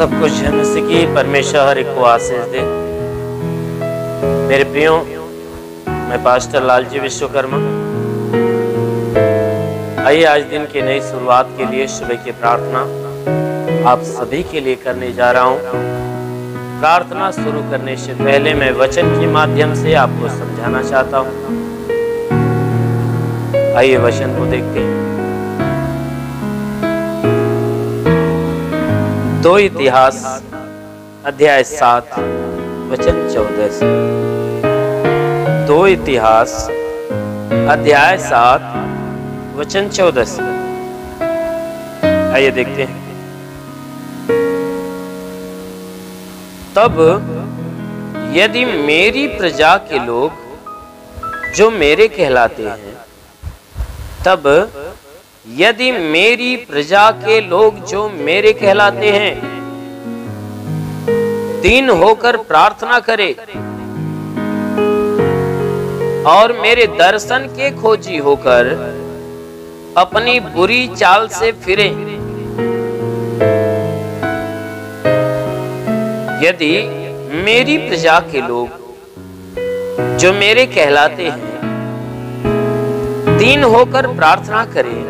सब कुछ जन्म से की परमेश्वर हर एक को आशीष दे। मेरे प्रियो, मैं पास्टर लालजी विश्वकर्मा। आइए आज दिन की नई शुरुआत के लिए सुबह की प्रार्थना आप सभी के लिए करने जा रहा हूं। प्रार्थना शुरू करने से पहले मैं वचन के माध्यम से आपको समझाना चाहता हूं। आइए वचन को देखते हैं। 2 इतिहास अध्याय 7 वचन 14 से। 2 इतिहास अध्याय 7 वचन 14 से। आइए देखते हैं। तब यदि मेरी प्रजा के लोग जो मेरे कहलाते हैं, तब यदि मेरी प्रजा के लोग जो मेरे कहलाते हैं दीन होकर प्रार्थना करे और मेरे दर्शन के खोजी होकर अपनी बुरी चाल से फिरे, यदि मेरी प्रजा के लोग जो मेरे कहलाते हैं दीन होकर प्रार्थना करें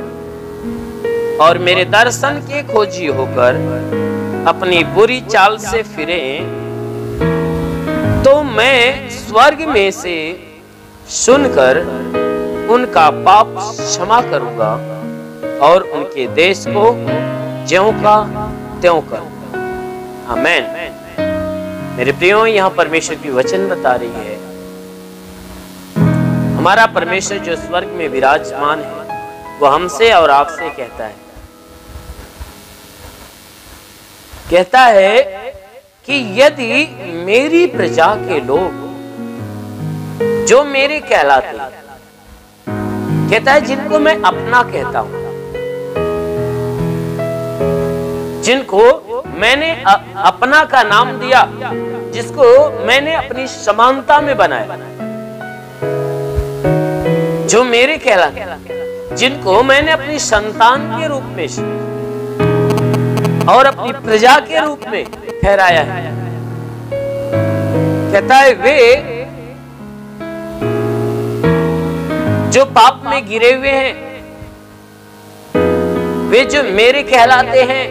और मेरे दर्शन के खोजी होकर अपनी बुरी चाल से फिरे, तो मैं स्वर्ग में से सुनकर उनका पाप क्षमा करूंगा और उनके देश को ज्यों का त्यों करूंगा। आमीन। मेरे प्रियो, यहाँ परमेश्वर की वचन बता रही है, हमारा परमेश्वर जो स्वर्ग में विराजमान है वो हमसे और आपसे कहता है कि यदि मेरी प्रजा के लोग जो मेरे कहलाते हैं, कहता है जिनको मैं अपना कहता हूं, जिनको मैंने अपना का नाम दिया, जिसको मैंने अपनी समानता में बनाया, जो मेरे कहलाते हैं, जिनको मैंने अपनी संतान के रूप में और अपनी प्रजा के रूप में ठहराया है, कहता है वे जो पाप में गिरे हुए हैं, वे जो मेरे कहलाते हैं,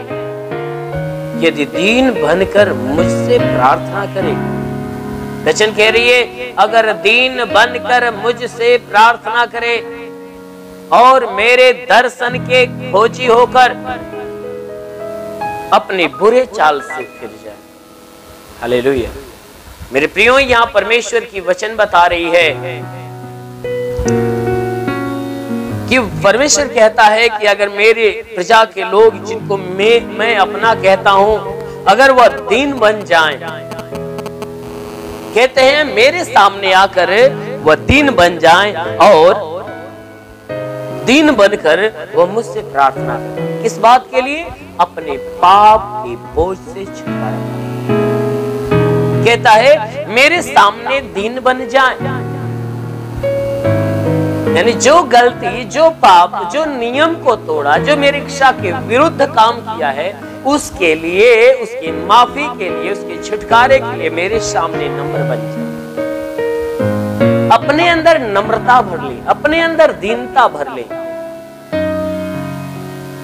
यदि दीन बनकर मुझसे प्रार्थना करे। वचन कह रही है, अगर दीन बनकर मुझसे प्रार्थना करे और मेरे दर्शन के खोजी होकर अपने बुरे चाल से फिर जाए। हालेलुया। मेरे प्रियो, यहां परमेश्वर की वचन बता रही है कि परमेश्वर कहता है कि अगर मेरे प्रजा के लोग जिनको मैं अपना कहता हूं, अगर वह दीन बन जाएं, कहते हैं मेरे सामने आकर वह दीन बन जाएं और दीन बनकर वह मुझसे प्रार्थना करें। किस बात के लिए? अपने पाप के बोझ से छुटकारा। कहता है मेरे सामने दीन बन जाएं, यानी जो गलती, जो पाप, जो नियम को तोड़ा, जो मेरी इच्छा के विरुद्ध काम किया है, उसके लिए, उसकी माफी के लिए, उसके छुटकारे के लिए मेरे सामने नम्र बन जाए। अपने अंदर नम्रता भर ले, अपने अंदर दीनता भर ले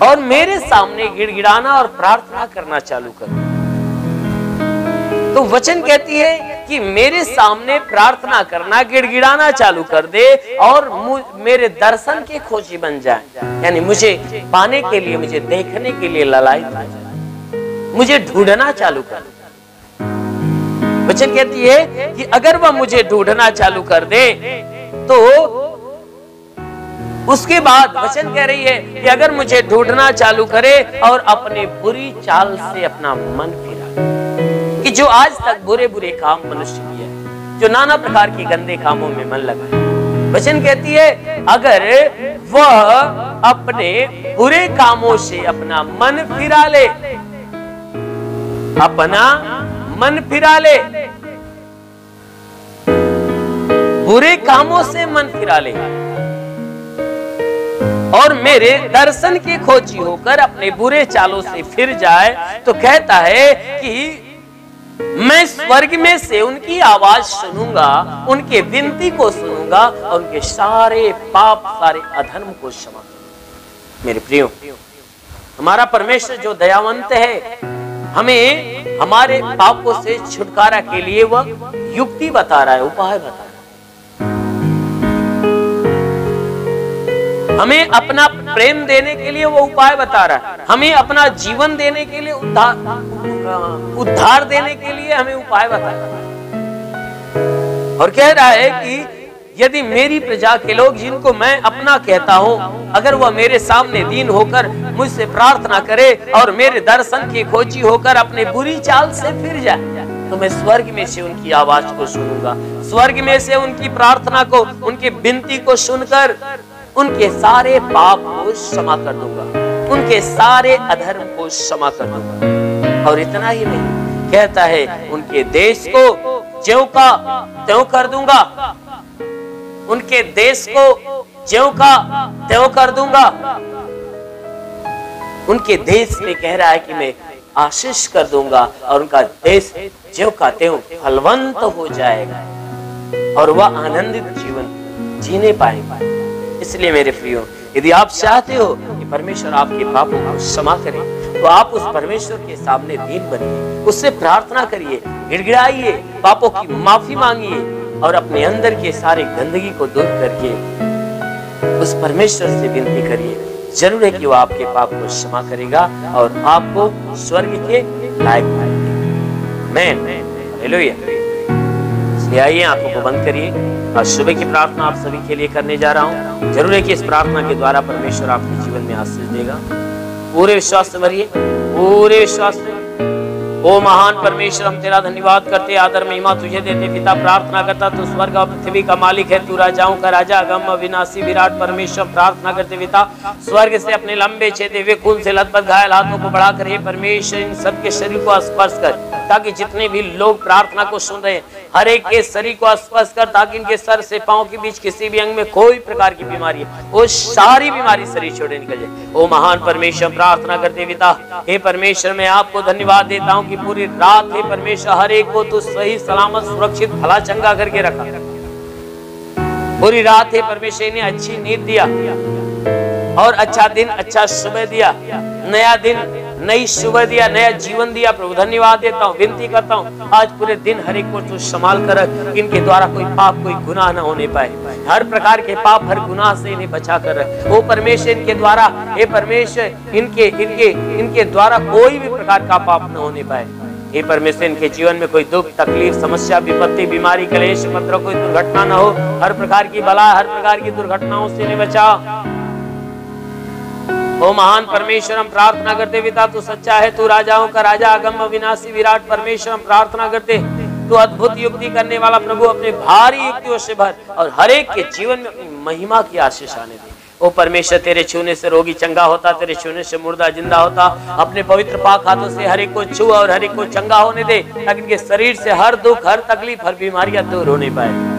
और मेरे सामने गिड़गिड़ाना और प्रार्थना करना चालू कर। तो वचन कहती है कि मेरे सामने प्रार्थना करना, गिड़गिड़ाना चालू कर दे और मेरे दर्शन के खोजी बन जाए, यानी मुझे पाने के लिए, मुझे देखने के लिए ललायत आ जाए, मुझे ढूंढना चालू कर। वचन कहती है कि अगर वह मुझे ढूंढना चालू कर दे, तो उसके बाद वचन कह रही है कि अगर मुझे ढूंढना चालू करे और अपने बुरी चाल से अपना मन फिरा, कि जो आज तक बुरे बुरे काम मनुष्य किया है, जो नाना प्रकार के गंदे कामों में मन लगाए, वचन कहती है अगर वह अपने बुरे कामों से अपना मन फिरा ले, अपना मन फिरा ले, बुरे कामों से मन फिरा ले, और मेरे दर्शन के खोजी होकर अपने बुरे चालों से फिर जाए, तो कहता है कि मैं स्वर्ग में से उनकी आवाज सुनूंगा, उनके विनती को सुनूंगा और उनके सारे पाप, सारे अधर्म को क्षमा करूंगा। मेरे प्रियो, हमारा परमेश्वर जो दयावंत है, हमें हमारे पापों से छुटकारा के लिए वह युक्ति बता रहा है, उपाय बता रहा है। हमें अपना प्रेम देने के लिए वो उपाय बता रहा है, हमें अपना जीवन देने के लिए, उद्धार देने के लिए हमें उपाय बता रहा है। और कह रहा है कि यदि मेरी प्रजा के लोग, जिनको मैं अपना कहता हूं, अगर वह मेरे सामने दीन होकर मुझसे प्रार्थना करे और मेरे दर्शन की खोजी होकर अपने बुरी चाल से फिर जाए, तो मैं स्वर्ग में से उनकी आवाज को सुनूंगा, स्वर्ग में से उनकी प्रार्थना को, उनकी विनती को सुनकर उनके सारे पाप को क्षमा कर दूंगा, उनके सारे अधर्म को क्षमा कर दूंगा। और इतना ही नहीं, कहता है उनके देश को ज्यों का त्यों कर दूंगा, उनके देश को ज्यों का त्यों कर दूंगा। उनके देश में कह रहा है कि मैं आशीष कर दूंगा और उनका देश ज्यों का त्यों फलवंत हो जाएगा और वह आनंदित जीवन जीने पाएंगे। इसलिए मेरे प्रियो, यदि आप चाहते हो कि परमेश्वर आपके पापों को क्षमा करे, तो आप उस परमेश्वर के सामने दीन बनिए, उससे प्रार्थना करिए, गिड़गिड़ाइए, पापों की माफी मांगिए और अपने अंदर के सारे गंदगी को दूर करके उस परमेश्वर से विनती करिए। जरूर है कि वो आपके पाप को क्षमा करेगा और आपको स्वर्ग के लायक बनाएगा। हालेलुया। इसलिए आइए, आंखों को बंद करिए और सुबह की प्रार्थना आप सभी के लिए करने जा रहा हूँ। जरूर है कि इस प्रार्थना के द्वारा परमेश्वर आपके जीवन में आशीष देगा। पूरे विश्वास से भरिए, पूरे विश्वास से। ओ महान परमेश्वर, हम तेरा धन्यवाद करते, आदर महिमा तुझे देते। पिता, प्रार्थना करता तू स्वर्ग और पृथ्वी का मालिक है, तू राजाओं का राजा, अगम अविनाशी विराट परमेश्वर। प्रार्थना करते पिता, स्वर्ग से अपने लंबे छेदे हुए खून से लथपथ घायल हाथों को बढ़ाकर हे परमेश्वर इन सबके शरीर को स्पर्श कर, ताकि जितने भी लोग प्रार्थना को सुन रहे हैं, हर एक के शरीर को स्पर्श कर, ताकि इनके सर से पांव के बीच किसी भी अंग में कोई प्रकार की बीमारी है, वो सारी बीमारी शरीर छोड़े निकल जाए। ओ महान परमेश्वर, प्रार्थना करते पिता, हे परमेश्वर मैं आपको धन्यवाद देता हूँ कि पूरी रात हे परमेश्वर हर एक को तू सही सलामत सुरक्षित भला चंगा करके रखा। पूरी रात हे परमेश्वर इन्हें अच्छी नींद दिया और अच्छा दिन, अच्छा सुबह दिया, नया दिन, नई सुबह दिया, नया जीवन दिया। प्रभु धन्यवाद देता हूँ, विनती करता हूँ आज पूरे दिन हर एक को तू संभाल कर रख, इनके द्वारा कोई पाप, कोई गुनाह न होने पाए, हर प्रकार के पाप, हर गुनाह से इन्हें बचा कर रख। वो परमेश्वर इनके द्वारा, हे परमेश्वर इनके द्वारा कोई भी प्रकार का पाप न होने पाए। हे परमेश्वर इनके जीवन में कोई दुख, तकलीफ, समस्या, विपत्ति, बीमारी, क्लेश, पत्र, कोई दुर्घटना न हो, हर प्रकार की बला, हर प्रकार की दुर्घटनाओं से इन्हें बचा। ओ महान परमेश्वर, हम प्रार्थना करते पिता, तू सच्चा है, तू राजाओं का राजा, अगम अविनाशी विराट परमेश्वर। हम प्रार्थना करते तू अद्भुत युक्ति करने वाला प्रभु, अपने भारी युक्तियों से भर और हर एक के जीवन में अपनी महिमा की आशीष आने दे। ओ परमेश्वर, तेरे छूने से रोगी चंगा होता, तेरे छूने से मुर्दा जिंदा होता। अपने पवित्र पाक हाथों से हर एक को छू और हर एक को चंगा होने दे, ताकि इनके शरीर से हर दुख, हर तकलीफ, हर बीमारियां दूर होने पाए।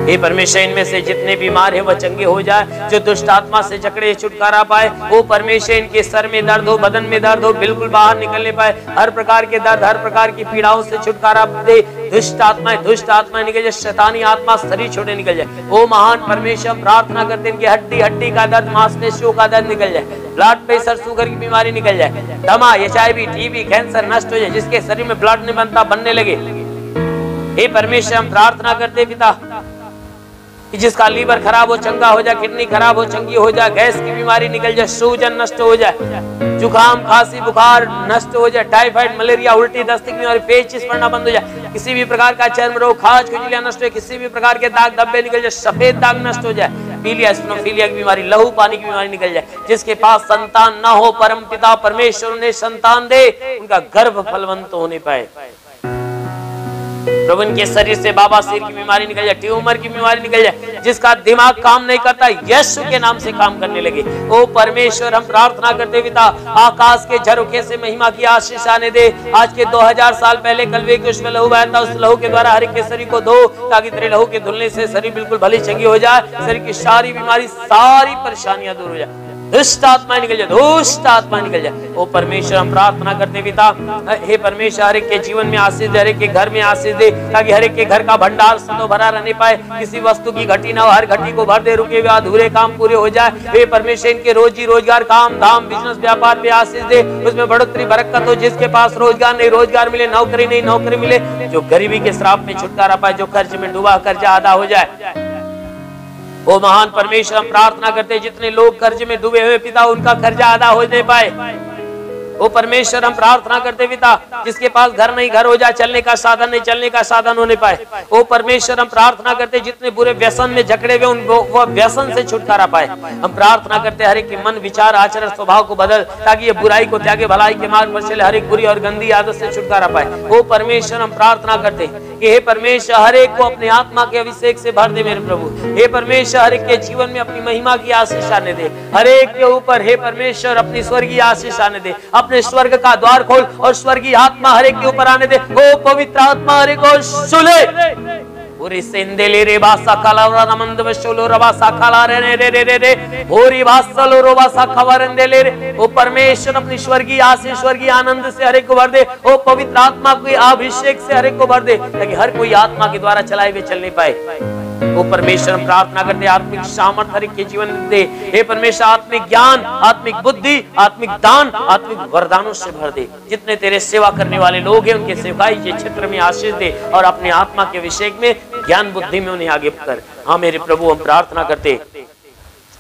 हे परमेश्वर, इनमें से जितने बीमार है वह चंगे हो जाए, जो दुष्ट आत्मा से जकड़े छुटकारा पाए। वो परमेश्वर इनके सर में दर्द हो, बदन में दर्द हो, बिल्कुल बाहर निकलने पाए, हर प्रकार के दर्द, हर प्रकार की पीड़ाओं से छुटकारा दे। दुष्ट आत्माएं निकल जाए, शैतानी आत्मा शरीर छोड़े निकल जाए। ओ महान परमेश्वर, प्रार्थना करते इनकी हड्डी का दर्द, मांसपेशियों का दर्द निकल जाए, ब्लड प्रेशर, शुगर की बीमारी निकल जाए, दमा, HIV, TB, कैंसर नष्ट हो जाए, जिसके शरीर में ब्लड नहीं बनता बनने लगे। हे परमेश्वर, हम प्रार्थना करते पिता कि जिसका लीवर खराब हो चंगा हो जाए, किडनी खराब हो चंगी हो जाए, गैस की बीमारी निकल जाए, सूजन नष्ट हो जाए, जुकाम, खांसी, बुखार नष्ट हो जाए, टाइफाइड, मलेरिया, उल्टी, दस्त की बीमारी, पेचिश पड़ना बंद हो जाए, किसी भी प्रकार का चर्म रोग, खाज, खुजलियां नष्ट हो, किसी भी प्रकार के दाग धब्बे निकल जाए, सफेद दाग नष्ट हो जाए, पीलिया, स्नोफीलिया की बीमारी, लहू पानी की बीमारी निकल जाए। जिसके पास संतान ना हो, परम पिता परमेश्वर उन्हें संतान दे, उनका गर्भ फलवंत होने पाए। प्रभु इनके शरीर से बाबासीर की बीमारी निकल जाए, ट्यूमर की बीमारी निकल जाए, जिसका दिमाग काम नहीं करता यीशु के नाम से काम करने लगे। ओ परमेश्वर, हम प्रार्थना करते पिता, आकाश के झरोखे से महिमा की आशीष आने दे। आज के 2000 साल पहले कलवे के उसमें लहू बहाया था, उस लहू के द्वारा हर एक के शरीर को धो, ताकि तेरे लहू के धुलने से शरीर बिल्कुल भली चंगी हो जाए, शरीर की सारी बीमारी, सारी परेशानियां दूर हो जाए। दुष्ट आत्मा निकल जाए, दुष्ट आत्मा निकल जाए। ओ परमेश्वर, हम प्रार्थना करते पिता, हे परमेश्वर, हर एक के जीवन में आशीष दे, हर एक के घर में आशीष दे, ताकि हर एक के घर का भंडार सदैव भरा रहने पाए, किसी वस्तु की घटी ना हो, हर घटी को भर दे, रुके हुए अधूरे काम पूरे हो जाए। हे परमेश्वर, इनके रोजी रोजगार, काम धाम, बिजनेस व्यापार पे आशीष दे, उसमें बढ़ोतरी बरकत हो। जिसके पास रोजगार नहीं, रोजगार मिले, नौकरी नहीं, नौकरी मिले, जो गरीबी के श्राप में छुटकारा पाए, जो कर्ज में डूबा कर्जा आधा हो जाए। ओ महान परमेश्वर, हम प्रार्थना करते हैं जितने लोग कर्ज में डूबे हुए पिता, उनका कर्जा अदा हो नहीं पाए। ओ परमेश्वर, हम प्रार्थना करते पिता, जिसके पास घर नहीं, घर हो जाए, चलने का साधन नहीं, चलने का साधन हो नहीं पाए। ओ परमेश्वर, हम प्रार्थना करते जितने बुरे व्यसन में जकड़े हुए, उन व्यसन से छुटकारा पाए। हम प्रार्थना करते हर एक के मन, विचार, आचरण, स्वभाव को बदल, ताकि ये बुराई को त्यागे, भलाई के मार्ग पर चले, हर एक बुरी और गंदी आदत से छुटकारा पाए। ओ परमेश्वर, हम प्रार्थना करते कि हे परमेश्वर, हर एक को अपने आत्मा के अभिषेक से भर दे मेरे प्रभु। हे परमेश्वर, हर एक के जीवन में अपनी महिमा की आशीष आने दे, हर एक के ऊपर हे परमेश्वर अपनी स्वर्गीय आशीष आने दे, अपने स्वर्ग का द्वार खोल और स्वर्गीय आत्मा हर एक के ऊपर आने दे। ओ पवित्र आत्मा हर एक को सुले, पूरी सेंदेले रे बासा कालावरा नमंद वशोलो रवा साखाला रे रे रे रे रे होरी बासलो रोवा साखावरंदेले रे। ओ परमेश्वर, अपनी स्वर्गीय आशीष, स्वर्गीय आनंद से हर एक को भर दे। ओ पवित्र आत्मा के अभिषेक से हर एक को भर दे, ताकि हर कोई आत्मा के द्वारा चलाए हुए चलने पाए। ओ परमेश्वर, हम प्रार्थना करते आत्मिक सामर्थ हर एक के जीवन में दे। हे परमेश्वर, आत्मिक ज्ञान, आत्मिक बुद्धि, आत्मिक दान, आत्मिक वरदानों से भर दे। जितने तेरे सेवा करने वाले लोग हैं, उनके सेवकाई के क्षेत्र में आशीष दे, और अपने आत्मा के अभिषेक में, ज्ञान बुद्धि में उन्हें आगे कर। हाँ मेरे प्रभु, हम प्रार्थना करते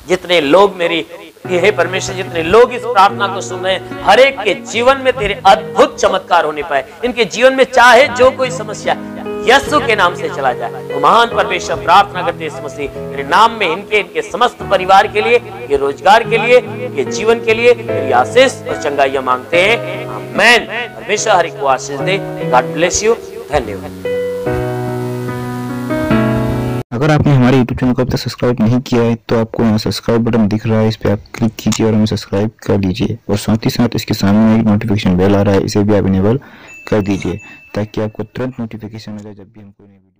जितने लोग मेरी, हे परमेश्वर, जितने लोग इस प्रार्थना को सुन रहे हैं, हर एक के जीवन में तेरे अद्भुत चमत्कार होने पाए। इनके जीवन में चाहे जो कोई समस्या यीशु के नाम से चला जाए। तो महान परमेश्वर, प्रार्थना करते इस मसीह तेरे नाम में, इनके समस्त परिवार के लिए, ये रोजगार के लिए, ये जीवन के लिए तेरी आशीष और चंगाइयां मांगते हैं। आमीन। परमेश्वर हर एक को आशीष दे। God bless you. धन्यवाद। अगर आपने हमारे YouTube चैनल को अब तक सब्सक्राइब नहीं किया है, तो आपको यहाँ सब्सक्राइब बटन दिख रहा है, इस पे आप क्लिक कीजिए और हमें सब्सक्राइब कर लीजिए। और साथ ही साथ इसके सामने एक नोटिफिकेशन बेल आ रहा है, इसे भी आप इनेबल कर दीजिए, ताकि आपको तुरंत नोटिफिकेशन मिले जब भी हम कोई नई वीडियो